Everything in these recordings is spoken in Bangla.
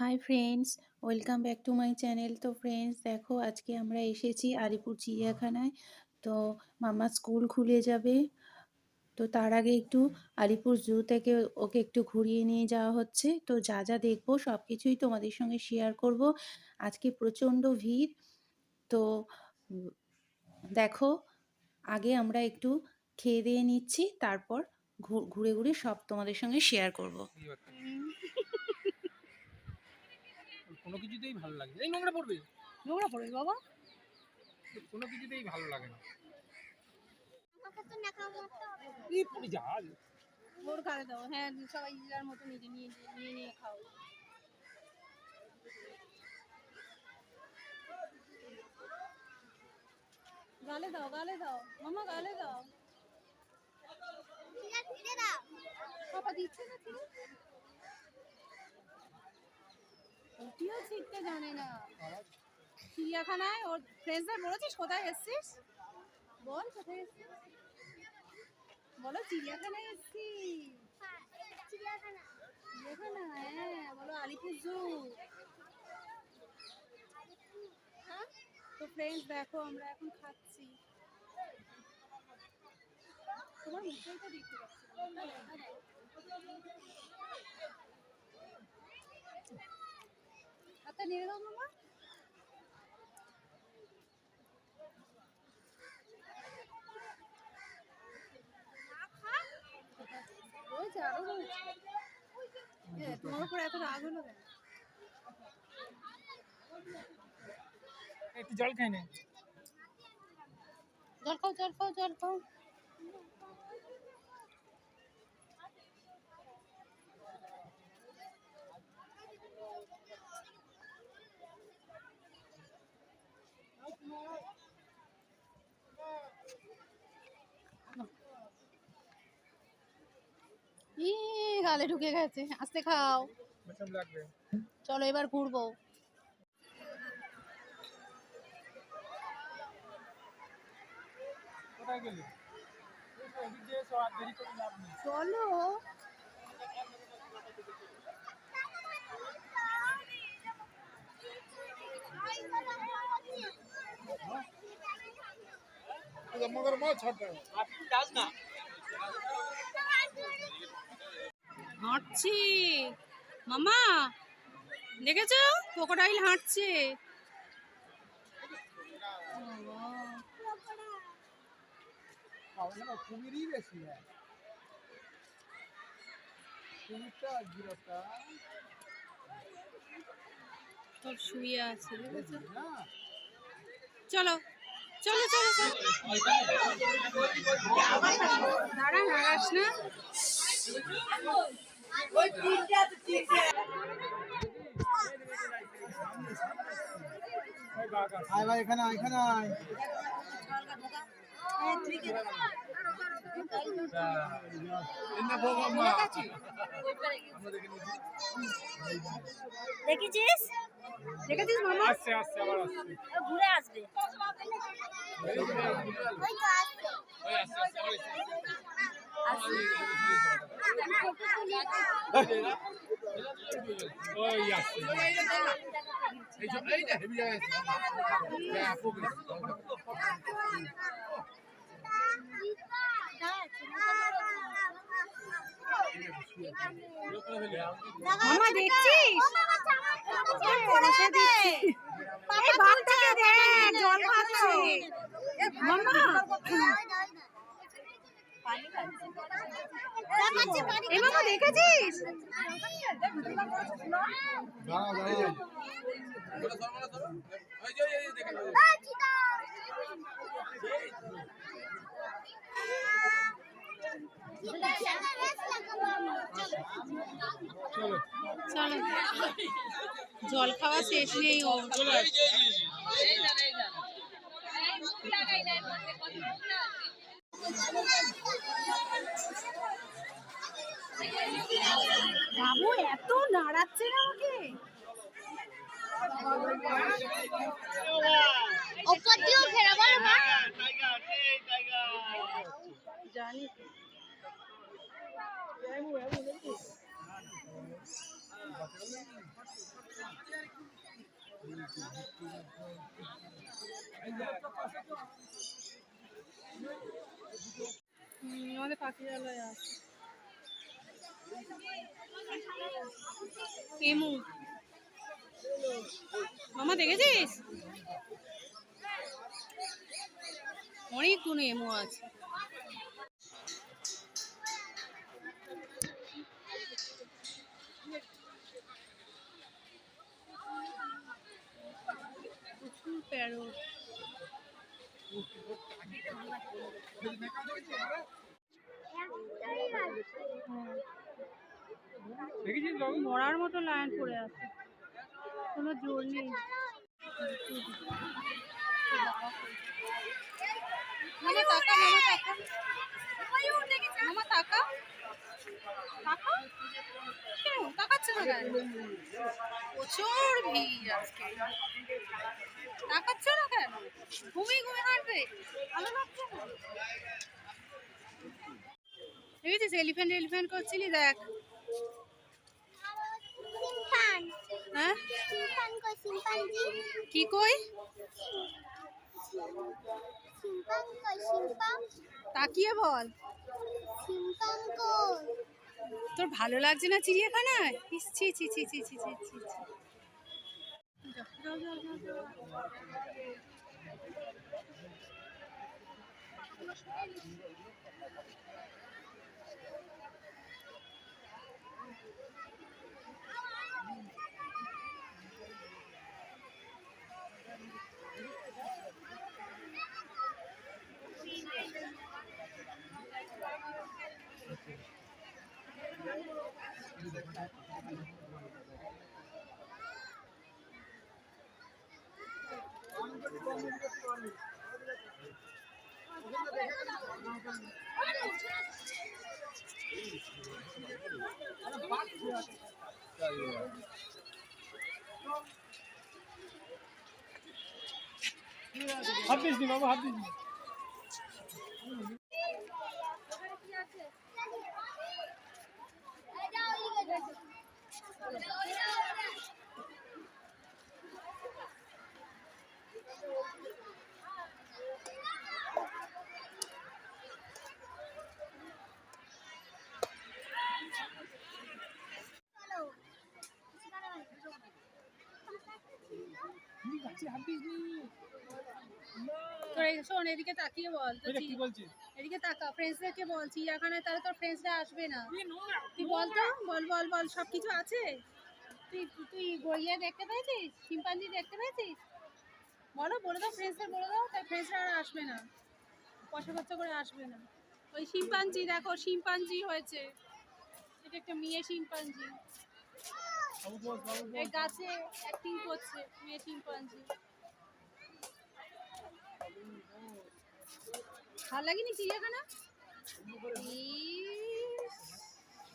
Hi friends, welcome back to my channel. তো ফ্রেন্ডস দেখো, আজকে আমরা এসেছি আলিপুর চিড়িয়াখানায়। তো মামা স্কুল খুলে যাবে, তো তার আগে একটু আলিপুর জু থেকে ওকে একটু ঘুরিয়ে নিয়ে যাওয়া হচ্ছে। তো যা যা দেখবো সব কিছুই তোমাদের সঙ্গে শেয়ার করব। আজকে প্রচণ্ড ভিড়। তো উম, দেখো, আগে আমরা একটু খেয়ে দিয়ে নিচ্ছি, তারপর ঘুরে ঘুরে সব তোমাদের সঙ্গে শেয়ার করব। কোনো কিছুতেই ভালো লাগে না। এই নোংরা পড়বে, নোংরা পড়বে বাবা, কোনো কিছুতেই ভালো লাগে না। আমাকে তো না খাওয়া মতো এই পড়ে যা ওর গালে দাও। হ্যাঁ, সবাই যার মতো নিজে নিয়ে নিয়ে খাও। গালে দাও, গালে দাও মামা, গালে দাও। ফিরে দাও, পাপা দিচ্ছে না। ওটিও শিখতে জানে না। চিড়িয়াখানায় ওর ফ্রেন্ডসদের বলেছিস কোথায় এসছিস? বল কোথায় এসছিস, বলো চিড়িয়াখানায় এসছি। চিড়িয়াখানা, হ্যাঁ বলো আলিপুর জু। তো ফ্রেন্ডস দেখো, আমরা এখন খাচ্ছি। তোমার মুখটাই তো দেখতে পাচ্ছি। আচ্ছা নিয়ে দাও মামা। তোমার উপর এত রাগ হলো কেন? একটু জল খাই না। জল খাও, জল খাও, জল খাও। গালে ঢুকে গেছে, আস্তে খাও। চলো এবার ঘুরবো। চলো হাঁটছি মামা, দেখেছো ক্রোকোডাইল হাঁটছে। কুমিরই বেশি, কুমিরটা জিরাফটা সব শুয়ে আছে, দেখেছো? চলো চলো চলো চলো, দাঁড়া নাড়াস না। আয় ভাই, এখানে আয়, এখানে আয়। দেখেছিস, দেখেছিস মামা? আসছে আসছে, আবার আসছে, ঘুরে আসবে। মামা দেখছিস, বাচ্চাকে দেখ জল খাচ্ছে মামা। এই মামা দেখেছিস? চলো জল খাওয়া শেষ নেই ও। বাবু এত নাড়াচ্ছে না ওকে। জানি আমাদের পাখিরালয় আছে এমু। মামা দেখেছিস অনেকগুলো এমু আছে। প্রচুর প্যারট। মরার মতো লাইন পড়ে আছে, কোনো জোর নেই। মামা তাকা, মামা তাকা, মামা তাকা, তাকা, কেন তাকাচ্ছে না কেন? প্রচুর ভিড় আজকে, তাকাচ্ছে না কেন? ঘুমিয়ে ঘুমিয়ে হাঁটবে, ভালো লাগছে না? দেখেছিস এলিফ্যান্ট এলিফ্যান্ট করছিলি, দেখ। হ্যাঁ কি কই? তাকিয়ে বল। তোর ভালো লাগছে না চিড়িয়াখানায়? ছি ছি ছি ছি ছি ছি ছি। হাত দিস নি বাবা, হাত দিস নি। শোন এদিকে তাকিয়ে বল, এদিকে তাকা, ফ্রেন্ডসদেরকে বল চিড়িয়াখানায়, তাহলে তোর ফ্রেন্ডসরা আসবে না। তুই বল তো, বল বল বল, সব কিছু আছে। তুই তুই গড়িয়া দেখতে পেয়েছিস, শিম্পাঞ্জি দেখতে পেয়েছিস? বলো, বলে দাও ফ্রেন্ডসদের, বলে দাও, তাই ফ্রেন্ডসরা আর আসবে না, পয়সা খরচা করে আসবে না। ওই শিম্পাঞ্জি দেখো, শিম্পাঞ্জি হয়েছে, এটা একটা মেয়ে শিম্পাঞ্জি, এই গাছে অ্যাক্টিং করছে মেয়ে শিম্পাঞ্জি। ভালো লাগেনি চিড়িয়াখানা?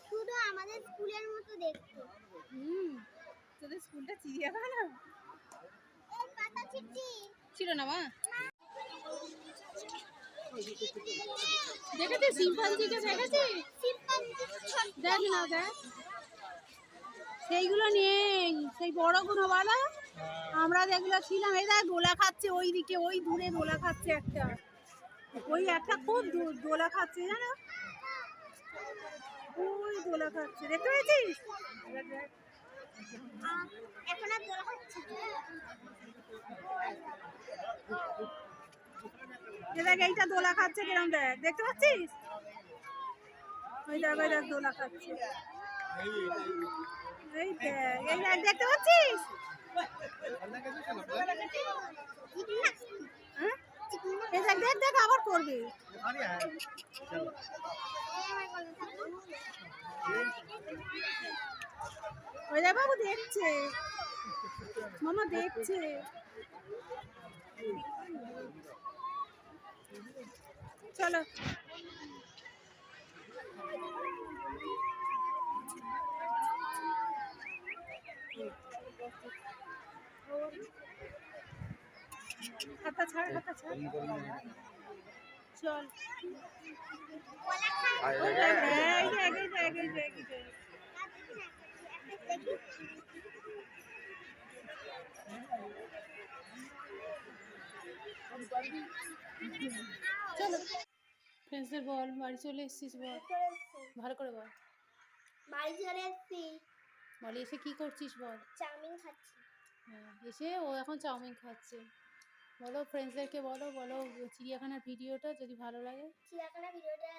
শুধু আমাদের স্কুলের মতো দেখতে। তোদের স্কুলটা চিড়িয়াখানা এই পাতা চিঠি ছিল না মা? দেখেছিস শিম্পাঞ্জিকে? দেখেছিস? দেখ না, দেখ সেইগুলো নেই, সেই বড়গুলো বলা আমরা যেগুলো ছিলাম। এই দেখ দোলা খাচ্ছে ওই দিকে, ওই দূরে দোলা খাচ্ছে একটা, ওই একটা খুব দোলা খাচ্ছে জানো, ওই দোলা খাচ্ছে, দেখতে পেয়েছিস? এখন আর দোলা হচ্ছে দেখ এইটা দোলা খাচ্ছে কিরম, দেখ, দেখতে পাচ্ছিস? ওই দেখ, ওই দেখ দোলা খাচ্ছে, এই দেখ, এই দেখ, দেখতে পাচ্ছিস? এই দেখ, দেখ দেখ আবার করবে। ওই দেখ বাবু দেখছে, মামা দেখছে। চলো হাতটা ছাড়, হাতটা ছাড়, চল। দেখি চলো ফ্রেন্ডসদের বল, বাড়ি চলে এসেছিস বল, ভালো করে বল। বাড়ি চলে এসেছি, বলে এসে কি করছিস বল। চাউমিন খাচ্ছি। হ্যাঁ, এসে ও এখন চাউমিন খাচ্ছে। বলো ফ্রেন্ডসদেরকে বলো, বলো চিড়িয়াখানার ভিডিওটা যদি ভালো লাগে। চিড়িয়াখানা ভিডিওটা